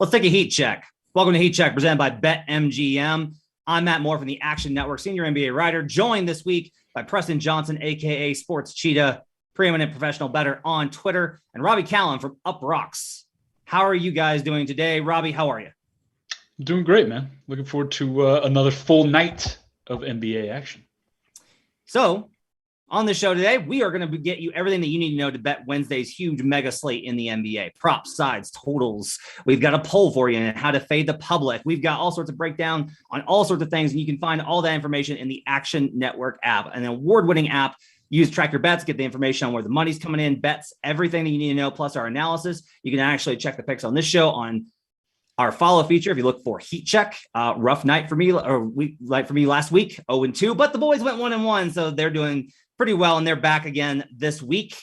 Let's take a heat check. Welcome to Heat Check, presented by BetMGM. I'm Matt Moore from the Action Network, senior NBA writer, joined this week by Preston Johnson, a.k.a. Sports Cheetah, preeminent professional bettor on Twitter, and Robby Kalland from Up Rocks. How are you guys doing today? Robby, how are you? I'm doing great, man. Looking forward to another full night of NBA action. So, on the show today, we are going to get you everything that you need to know to bet Wednesday's huge mega slate in the NBA. Props, sides, totals. We've got a poll for you on how to fade the public. We've got all sorts of breakdown on all sorts of things, and you can find all that information in the Action Network app, an award-winning app. Use Track Your Bets, get the information on where the money's coming in, bets, everything that you need to know, plus our analysis. You can actually check the picks on this show on our follow feature. If you look for Heat Check, rough night for me, last week, 0-2, but the boys went 1-1, so they're doing pretty well, and they're back again this week.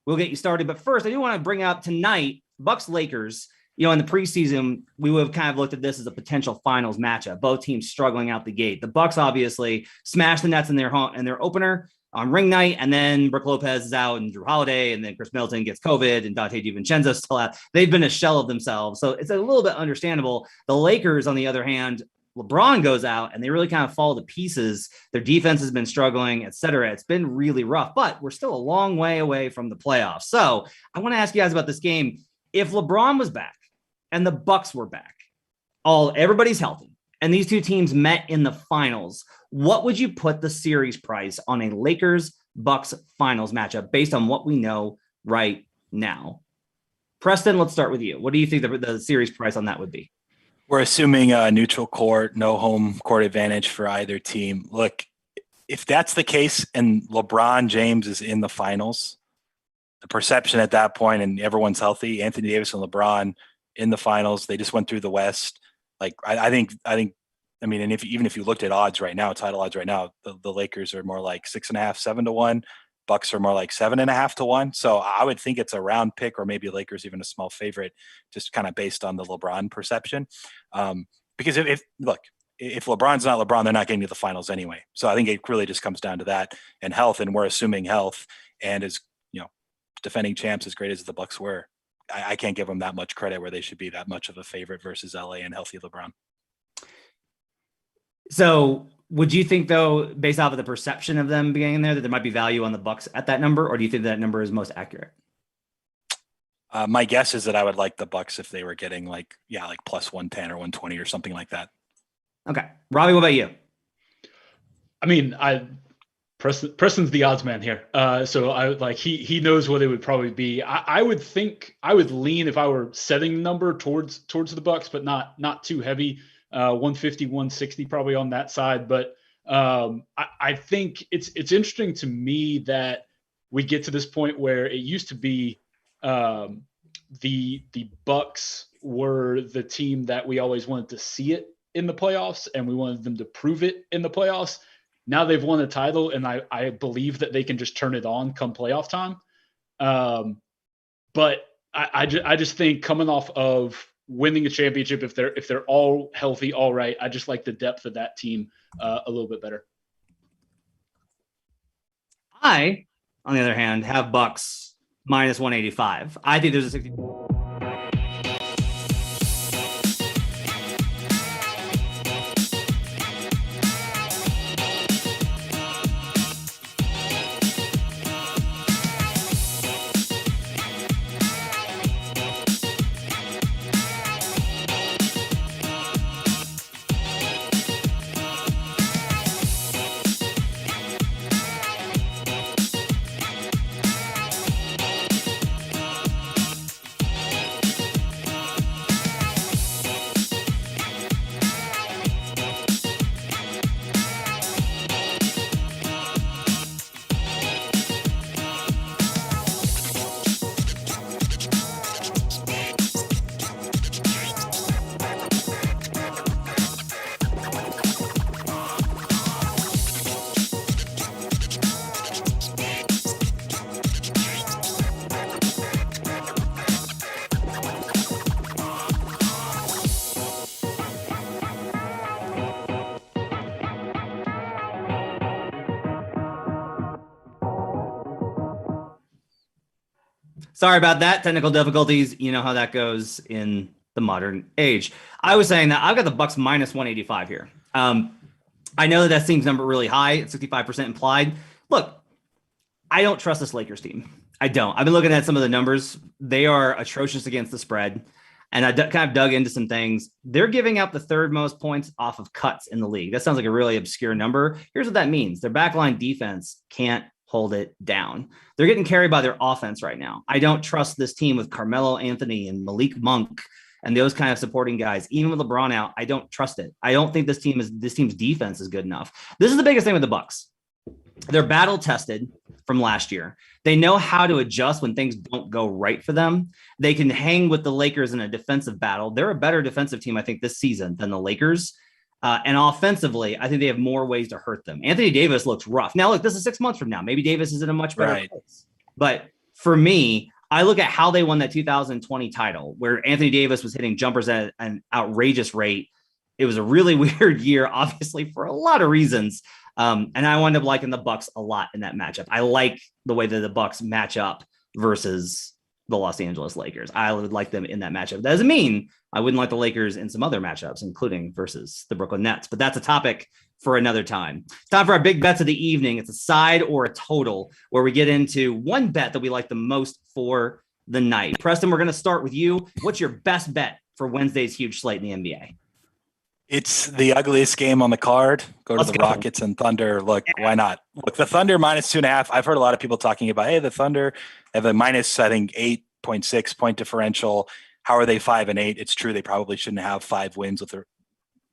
We'll get you started. But first, I do want to bring up tonight, Bucks-Lakers. In the preseason, we would have kind of looked at this as a potential finals matchup. Both teams struggling out the gate. The Bucks obviously smashed the Nets in their opener on ring night, and then Brook Lopez is out, and Drew Holiday, and then Chris Middleton gets COVID, and Dante DiVincenzo still out. They've been a shell of themselves, so it's a little bit understandable. The Lakers, on the other hand, LeBron goes out and they really kind of fall to pieces. Their defense has been struggling, et cetera. It's been really rough, but we're still a long way away from the playoffs. So I want to ask you guys about this game. If LeBron was back and the Bucks were back, everybody's healthy, and these two teams met in the finals, what would you put the series price on a Lakers-Bucks finals matchup based on what we know right now? Preston, let's start with you. What do you think the series price on that would be? We're assuming a neutral court, no home court advantage for either team. Look, if that's the case and LeBron James is in the finals, the perception at that point, and everyone's healthy, Anthony Davis and LeBron in the finals, they just went through the West. Like, I think, and even if you looked at odds right now, title odds right now, the Lakers are more like 6.5, 7-1. Bucks are more like 7.5-1. So I would think it's a round pick, or maybe Lakers even a small favorite, just kind of based on the LeBron perception. Because if LeBron's not LeBron, they're not getting to the finals anyway. So I think it really just comes down to that and health, and we're assuming health. And as defending champs, as great as the Bucks were, I can't give them that much credit where they should be that much of a favorite versus LA and healthy LeBron. So would you think, though, based off of the perception of them being in there, that there might be value on the Bucks at that number, or do you think that number is most accurate? My guess is that I would like the Bucks if they were getting like plus 110 or 120 or something like that. Okay. Robby, what about you? I mean, Preston's the odds man here. So he knows what it would probably be. I would think I would lean, if I were setting the number, towards the Bucks, but not too heavy. 150, 160 probably on that side. But I think it's interesting to me that we get to this point where it used to be the Bucks were the team that we always wanted to see it in the playoffs, and we wanted them to prove it in the playoffs. Now they've won a title, and I believe that they can just turn it on come playoff time. But I just think, coming off of winning a championship, if they're all healthy, all right, I just like the depth of that team a little bit better. I, on the other hand, have Bucks minus 185. I think there's a 60. Sorry about that. Technical difficulties. You know how that goes in the modern age. I was saying that I've got the Bucks minus 185 here. I know that seems number really high. It's 65% implied. Look, I don't trust this Lakers team. I don't. I've been looking at some of the numbers. They are atrocious against the spread. And I kind of dug into some things. They're giving up the third most points off of cuts in the league. That sounds like a really obscure number. Here's what that means. Their backline defense can't hold it down. They're getting carried by their offense right now. I don't trust this team with Carmelo Anthony and Malik Monk and those kind of supporting guys. Even with LeBron out, I don't trust it. I don't think this team's defense is good enough. This is the biggest thing with the Bucks. They're battle tested from last year. They know how to adjust when things don't go right for them. They can hang with the Lakers in a defensive battle. They're a better defensive team, I think, this season than the Lakers. And offensively, I think they have more ways to hurt them. Anthony Davis looks rough. Now, look, this is 6 months from now. Maybe Davis is in a much better place. But for me, I look at how they won that 2020 title, where Anthony Davis was hitting jumpers at an outrageous rate. It was a really weird year, obviously, for a lot of reasons. And I wound up liking the Bucks a lot in that matchup. I like the way that the Bucks match up versus the Los Angeles Lakers. I would like them in that matchup. That doesn't mean I wouldn't like the Lakers in some other matchups, including versus the Brooklyn Nets. But that's a topic for another time. It's time for our big bets of the evening. It's a side or a total where we get into one bet that we like the most for the night. Preston, we're going to start with you. What's your best bet for Wednesday's huge slate in the NBA? It's the ugliest game on the card. Let's go. Rockets and Thunder. Look, why not? Look, the Thunder minus 2.5. I've heard a lot of people talking about, hey, the Thunder have a minus, I think, 8.6 point differential. How are they 5-8? It's true. They probably shouldn't have 5 wins with a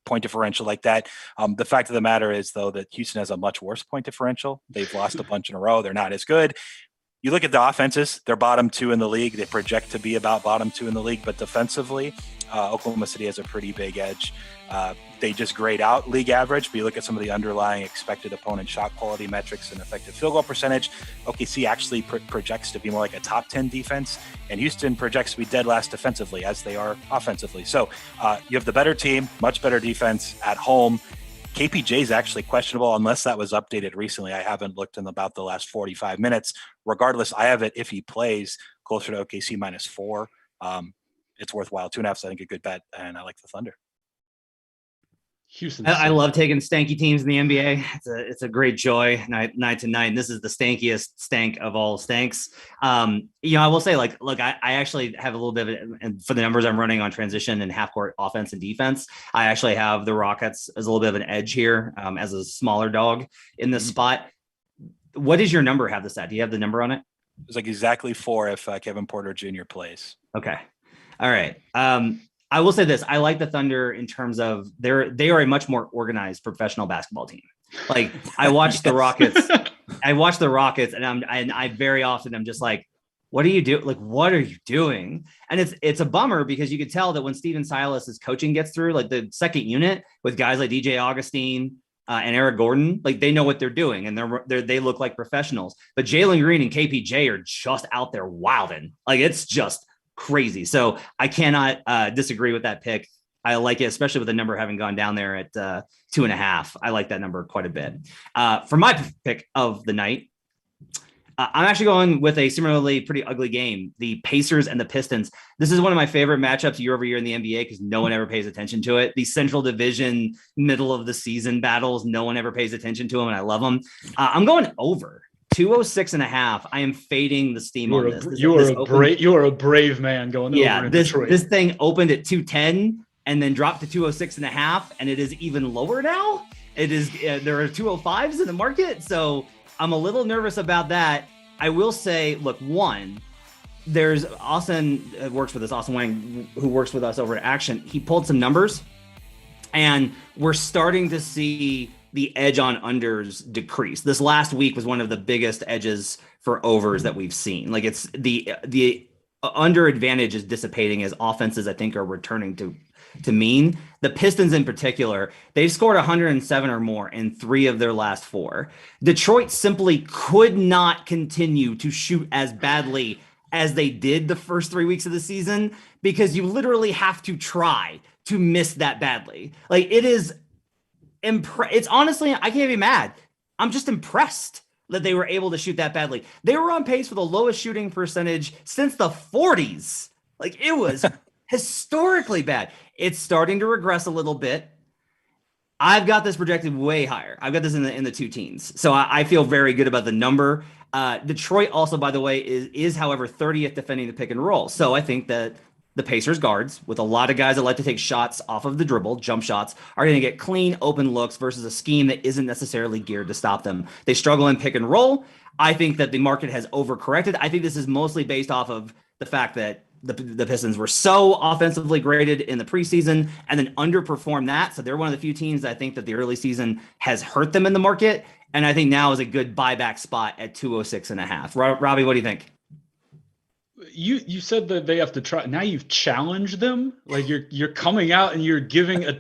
point differential like that. The fact of the matter is, though, that Houston has a much worse point differential. They've lost a bunch in a row. They're not as good. You look at the offenses, they're bottom 2 in the league. They project to be about bottom 2 in the league, but defensively, Oklahoma City has a pretty big edge. They just grade out league average, but you look at some of the underlying expected opponent shot quality metrics and effective field goal percentage. OKC actually projects to be more like a top 10 defense, and Houston projects to be dead last defensively as they are offensively. So you have the better team, much better defense at home. KPJ is actually questionable unless that was updated recently. I haven't looked in about the last 45 minutes. Regardless, I have it if he plays closer to OKC minus 4. It's worthwhile. 2.5 is, I think, a good bet, and I like the Thunder. Houston. I love taking stanky teams in the NBA. It's a great joy night to night. And this is the stankiest stank of all stanks. I will say, look, I actually have a little bit of it, and for the numbers I'm running on transition and half court offense and defense, I actually have the Rockets as a little bit of an edge here as a smaller dog in this spot. What does your number have this at? Do you have the number on it? It's like exactly 4 if Kevin Porter Jr. plays. Okay. All right. I will say this. I like the Thunder in terms of they are a much more organized professional basketball team. Like I watch the Rockets. And I very often I'm just like, what do you do? Like, what are you doing? And it's a bummer because you could tell that when Steven Silas's coaching gets through, like the second unit with guys like DJ Augustine and Eric Gordon, like they know what they're doing and they look like professionals. But Jalen Green and KPJ are just out there wilding. Like it's just crazy. So I cannot disagree with that pick. I like it, especially with the number having gone down there at 2.5. I like that number quite a bit. For my pick of the night, I'm actually going with a similarly pretty ugly game, the Pacers and the Pistons. This is one of my favorite matchups year over year in the NBA because no one ever pays attention to it. The Central Division middle of the season battles, no one ever pays attention to them, and I love them. I'm going over. 206.5. I am fading the steam on this. You are a brave man going over in Detroit. This thing opened at 210 and then dropped to 206.5, and it is even lower now. It is there are 205s in the market, so I'm a little nervous about that. I will say, look, one, there's Austin Wang, who works with us over at Action. He pulled some numbers, and we're starting to see the edge on unders decrease. This last week was one of the biggest edges for overs that we've seen. Like it's the under advantage is dissipating as offenses, I think, are returning to mean. The Pistons in particular, they've scored 107 or more in 3 of their last 4. Detroit simply could not continue to shoot as badly as they did the first 3 weeks of the season because you literally have to try to miss that badly. Like it is it's honestly, I can't be mad. I'm just impressed. that they were able to shoot that badly. They were on pace for the lowest shooting percentage since the 40s. Like, it was historically bad. It's starting to regress a little bit. I've got this projected way higher. I've got this in the two teens. So I feel very good about the number. Detroit also, by the way, is however 30th defending the pick and roll. So I think that the Pacers guards, with a lot of guys that like to take shots off of the dribble, jump shots, are going to get clean, open looks versus a scheme that isn't necessarily geared to stop them. They struggle in pick and roll. I think that the market has overcorrected. I think this is mostly based off of the fact that the Pistons were so offensively graded in the preseason and then underperformed that. So they're one of the few teams that I think that the early season has hurt them in the market. And I think now is a good buyback spot at 206.5. Robby, what do you think? You said that they have to try. Now you've challenged them. Like you're coming out and you're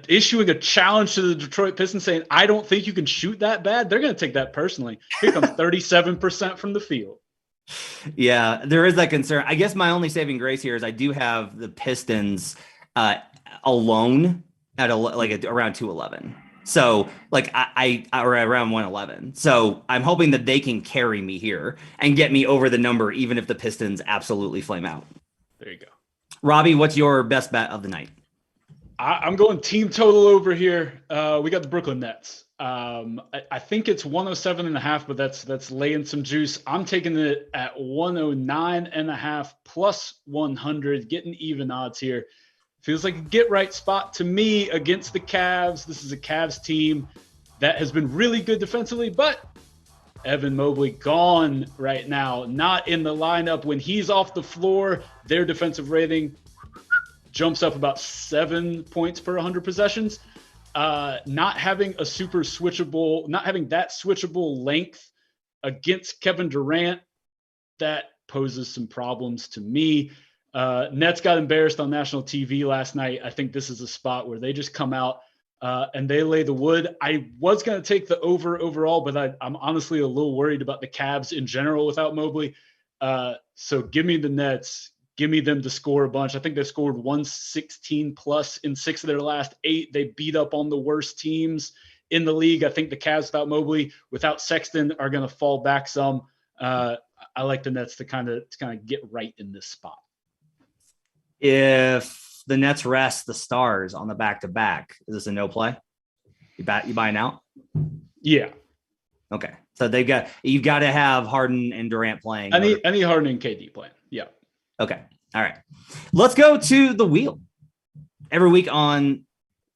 issuing a challenge to the Detroit Pistons saying, I don't think you can shoot that bad. They're going to take that personally. Here comes 37% from the field. Yeah, there is that concern. I guess my only saving grace here is I do have the Pistons alone at around 211. So like I or around 111. So I'm hoping that they can carry me here and get me over the number, even if the Pistons absolutely flame out. There you go. Robby, what's your best bet of the night? I'm going team total over here. We got the Brooklyn Nets. I think it's 107.5, but that's laying some juice. I'm taking it at 109.5 plus 100, getting even odds here. Feels like a get right spot to me against the Cavs. This is a Cavs team that has been really good defensively, but Evan Mobley gone right now, not in the lineup. When he's off the floor, their defensive rating jumps up about 7 points per 100 possessions. Not having that switchable length against Kevin Durant, that poses some problems to me. Nets got embarrassed on national TV last night. I think this is a spot where they just come out and they lay the wood. I was going to take the over overall, but I'm honestly a little worried about the Cavs in general without Mobley. So give me the Nets. Give me them to score a bunch. I think they've scored 116 plus in 6 of their last 8. They beat up on the worst teams in the league. I think the Cavs without Mobley, without Sexton, are going to fall back some. I like the Nets to kind of get right in this spot. If the Nets rest the stars on the back-to-back, is this a no play? You buying out? Yeah. Okay. So you've got to have Harden and Durant playing. Any Harden and KD playing. Yeah. Okay. All right. Let's go to the wheel. Every week on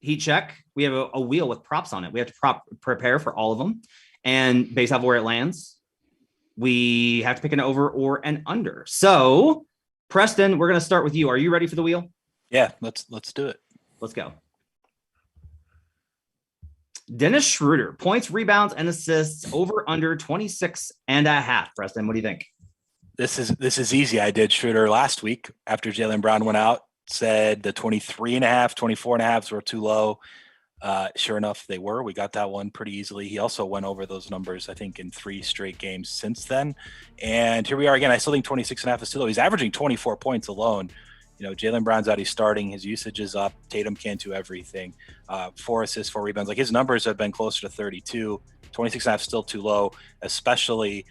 Heat Check, we have a wheel with props on it. We have to prepare for all of them. And based off where it lands, we have to pick an over or an under. So, Preston, we're going to start with you. Are you ready for the wheel? Yeah, let's do it. Let's go. Dennis Schroeder, points, rebounds, and assists over under 26.5. Preston, what do you think? This is easy. I did Schroeder last week after Jaylen Brown went out, said the 23.5, 24.5s were too low. Sure enough, they were. We got that one pretty easily. He also went over those numbers, I think, in 3 straight games since then. And here we are again. I still think 26.5 is too low. He's averaging 24 points alone. You know, Jaylen Brown's out. He's starting. His usage is up. Tatum can't do everything. 4 assists, 4 rebounds. Like, his numbers have been closer to 32. 26.5 still too low, especially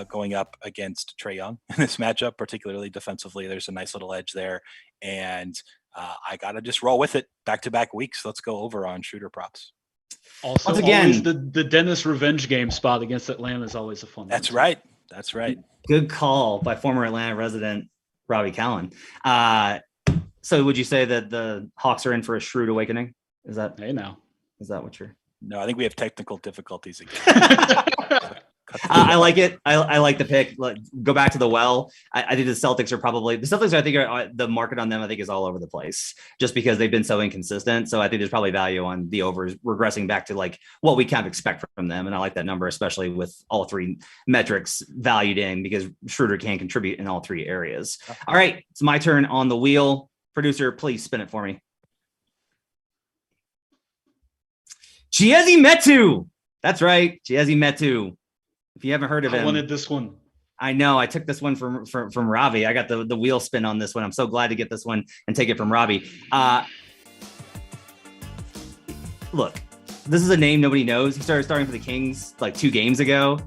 going up against Trae Young in this matchup, particularly defensively. There's a nice little edge there. And I got to just roll with it back-to-back weeks. Let's go over on Schroeder props. Also, once again, the Dennis revenge game spot against Atlanta is always a fun one. That's right. That's right. Good call by former Atlanta resident Robby Kalland. So would you say that the Hawks are in for a shrewd awakening? Is that what you're? No, I think we have technical difficulties again. I like it. I like the pick. Go back to the well. I think the Celtics I think are the market on them, I think, is all over the place just because they've been so inconsistent. So I think there's probably value on the overs regressing back to like what we kind of expect from them. And I like that number, especially with all 3 metrics valued in, because Schroeder can contribute in all 3 areas. All right. It's my turn on the wheel. Producer, please spin it for me. Chiesi Metu. That's right. Chiesi Metu. If you haven't heard of him, I wanted this one. I know. I took this one from Robby. I got the wheel spin on this one. I'm so glad to get this one and take it from Robby. Look, this is a name nobody knows. He started starting for the Kings like 2 games ago.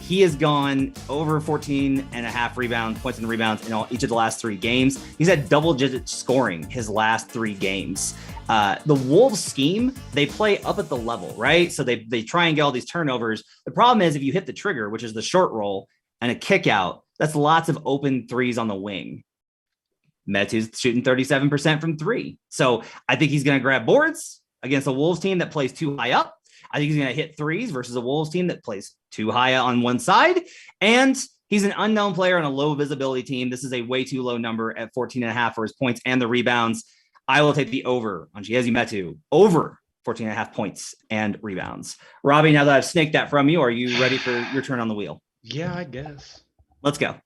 He has gone over 14.5 rebounds, points and rebounds in each of the last 3 games. He's had double-digit scoring his last 3 games. The Wolves scheme, they play up at the level, right? So they try and get all these turnovers. The problem is if you hit the trigger, which is the short roll, and a kick out, that's lots of open threes on the wing. Metu's shooting 37% from 3. So I think he's going to grab boards against a Wolves team that plays too high up. I think he's going to hit threes versus a Wolves team that plays too high on one side. And he's an unknown player on a low visibility team. This is a way too low number at 14.5 for his points and the rebounds. I will take the over on Chiesi Metu, over 14.5 points and rebounds. Robby, now that I've snaked that from you, are you ready for your turn on the wheel? Yeah, I guess. Let's go.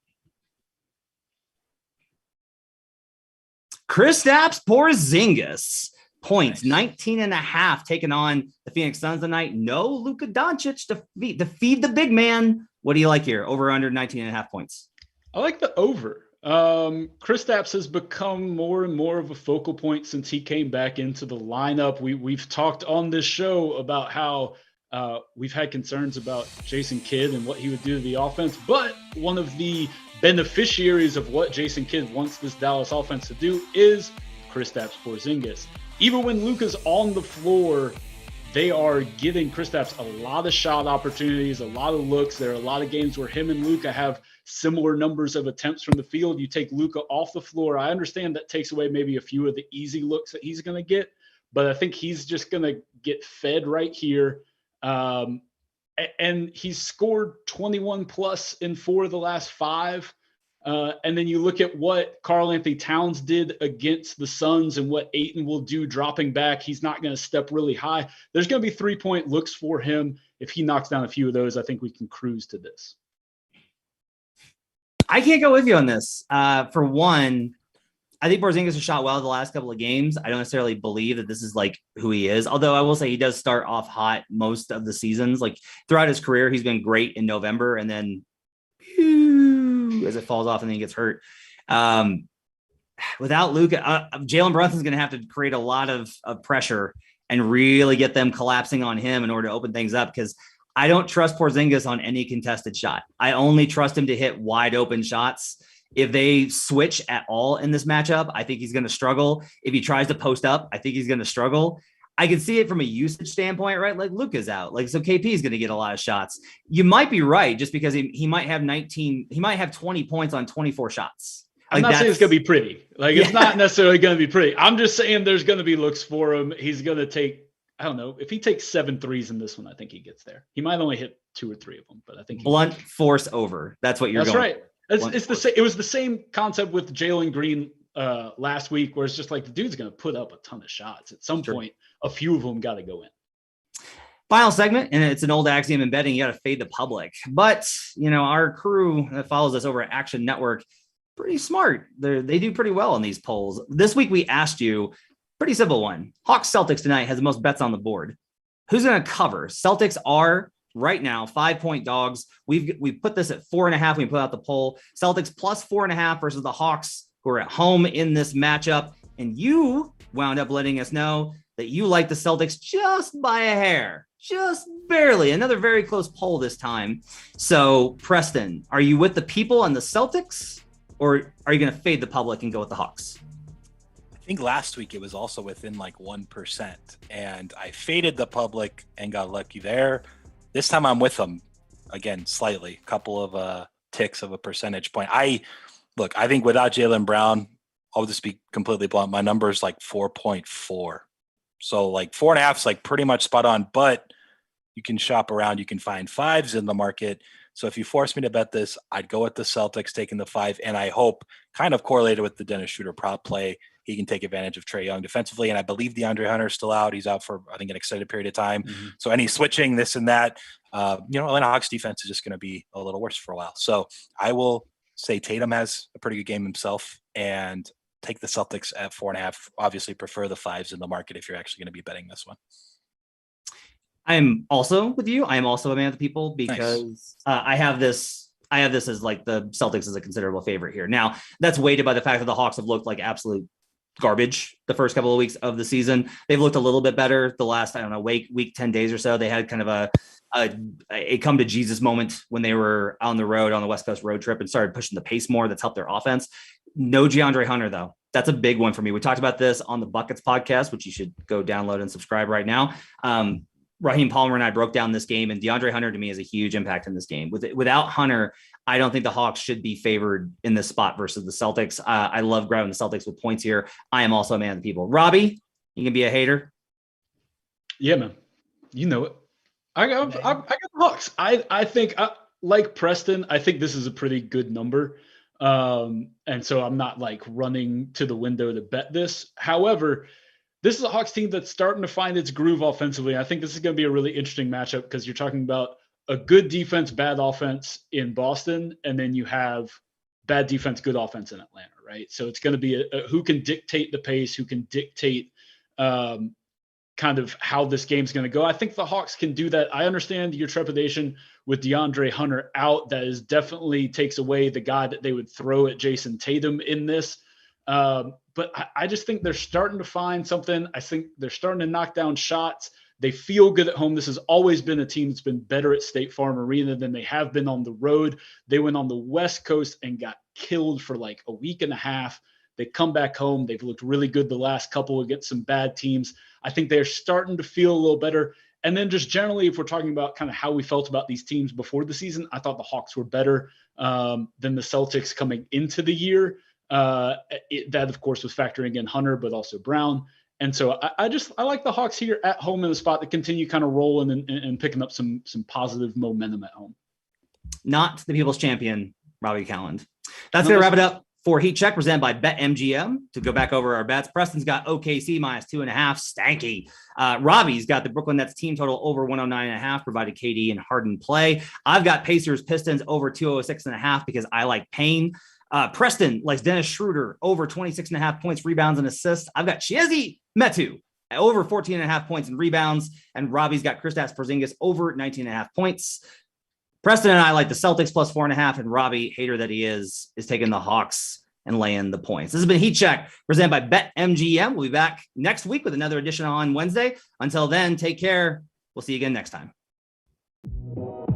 Kristaps Porzingis. Points, nice. 19.5 taken on the Phoenix Suns tonight. No Luka Doncic to feed the big man. What do you like here? Over under 19.5 points. I like the over. Kristaps has become more and more of a focal point since he came back into the lineup. We've talked on this show about how we've had concerns about Jason Kidd and what he would do to the offense, but one of the beneficiaries of what Jason Kidd wants this Dallas offense to do is Kristaps Porzingis. Even when Luka's on the floor, they are giving Kristaps a lot of shot opportunities, a lot of looks. There are a lot of games where him and Luka have similar numbers of attempts from the field. You take Luka off the floor. I understand that takes away maybe a few of the easy looks that he's going to get, but I think he's just going to get fed right here. And he's scored 21 plus in 4 of the last 5. And then you look at what Karl-Anthony Towns did against the Suns and what Ayton will do dropping back. He's not going to step really high. There's going to be 3-point looks for him. If he knocks down a few of those, I think we can cruise to this. I can't go with you on this. For one, I think Porzingis has shot well the last couple of games. I don't necessarily believe that this is like who he is. Although I will say he does start off hot most of the seasons. Like throughout his career, he's been great in November and then as it falls off and then he gets hurt. Without Luka, Jalen Brunson's going to have to create a lot of pressure and really get them collapsing on him in order to open things up, because I don't trust Porzingis on any contested shot. I only trust him to hit wide open shots. If they switch at all in this matchup, I think he's going to struggle. If he tries to post up, I think he's going to struggle. I can see it from a usage standpoint, right? Like Luka's out. Like, so KP is going to get a lot of shots. You might be right just because he might have 20 points on 24 shots. I'm not saying it's going to be pretty. Like, it's not necessarily going to be pretty. I'm just saying there's going to be looks for him. He's going to take, I don't know, if he takes 7 threes in this one, I think he gets there. He might only hit 2 or 3 of them, but I think blunt force over. That's what you're going. That's right. It's the same. It was the same concept with Jalen Green last week, where it's just like the dude's going to put up a ton of shots. At some point, a few of them got to go in. Final segment, and it's an old axiom in betting. You got to fade the public. But, our crew that follows us over at Action Network, pretty smart. They do pretty well on these polls. This week, we asked you, pretty simple one. Hawks Celtics tonight has the most bets on the board. Who's going to cover? Celtics are right now 5-point dogs. We put this at 4.5. We put out the poll. Celtics plus 4.5 versus the Hawks, who are at home in this matchup. And you wound up letting us know that you like the Celtics just by a hair, just barely. Another very close poll this time. So, Preston, are you with the people and the Celtics, or are you going to fade the public and go with the Hawks? I think last week it was also within like 1%, and I faded the public and got lucky there. This time I'm with them again, slightly, a couple of ticks of a percentage point. I think without Jaylen Brown, I'll just be completely blunt. My number is like 4.4. So like 4.5 is like pretty much spot on, but you can shop around. You can find 5s in the market. So if you force me to bet this, I'd go with the Celtics taking the 5. And I hope, kind of correlated with the Dennis Schroeder prop play, he can take advantage of Trae Young defensively. And I believe DeAndre Hunter is still out. He's out for, I think, an extended period of time. Mm-hmm. So any switching, this and that, Atlanta Hawks defense is just going to be a little worse for a while. So I will say Tatum has a pretty good game himself and take the Celtics at 4.5. Obviously prefer the 5s in the market if you're actually going to be betting this one. I'm also with you. I am also a man of the people because nice. I have this as like the Celtics is a considerable favorite here. Now that's weighted by the fact that the Hawks have looked like absolute garbage the first couple of weeks of the season. They've looked a little bit better the last, week 10 days or so. They had kind of a come to Jesus moment when they were on the road on the West Coast road trip and started pushing the pace more. That's helped their offense. No DeAndre Hunter, though. That's a big one for me. We talked about this on the Buckets podcast, which you should go download and subscribe right now. Raheem Palmer and I broke down this game, and DeAndre Hunter to me is a huge impact in this game. Without Hunter, I don't think the Hawks should be favored in this spot versus the Celtics. I love grabbing the Celtics with points here. I am also a man of the people. Robby, you can be a hater. Yeah, man. You know it. I got the Hawks. I think, like Preston, I think this is a pretty good number. And so I'm not like running to the window to bet this. However, this is a Hawks team that's starting to find its groove offensively. I think this is going to be a really interesting matchup because you're talking about a good defense, bad offense in Boston, and then you have bad defense, good offense in Atlanta, right? So it's going to be a who can dictate the pace, who can dictate kind of how this game's going to go. I think the Hawks can do that. I understand your trepidation with DeAndre Hunter out. That is definitely takes away the guy that they would throw at Jason Tatum in this. But I just think they're starting to find something. I think they're starting to knock down shots. They feel good at home. This has always been a team that's been better at State Farm Arena than they have been on the road. They went on the West Coast and got killed for like a week and a half. They come back home. They've looked really good the last couple against some bad teams. I think they're starting to feel a little better. And then just generally, if we're talking about kind of how we felt about these teams before the season, I thought the Hawks were better than the Celtics coming into the year. That, of course, was factoring in Hunter, but also Brown. And so I like the Hawks here at home in a spot that continue kind of rolling and picking up some positive momentum at home. Not the people's champion, Robby Kalland. That's going to wrap it up for Heat Check, presented by BetMGM. To go back over our bets, Preston's got OKC -2.5, stanky. Robby's got the Brooklyn Nets team total over 109.5, provided KD and Harden play. I've got Pacers Pistons over 206.5 because I like pain. Preston likes Dennis Schroeder over 26.5 points, rebounds, and assists. I've got Chiesi Metu over 14.5 points and rebounds. And Robbie's got Kristaps Porzingis over 19.5 points. Preston and I like the Celtics +4.5, and Robby, hater that he is taking the Hawks and laying the points. This has been Heat Check, presented by BetMGM. We'll be back next week with another edition on Wednesday. Until then, take care. We'll see you again next time.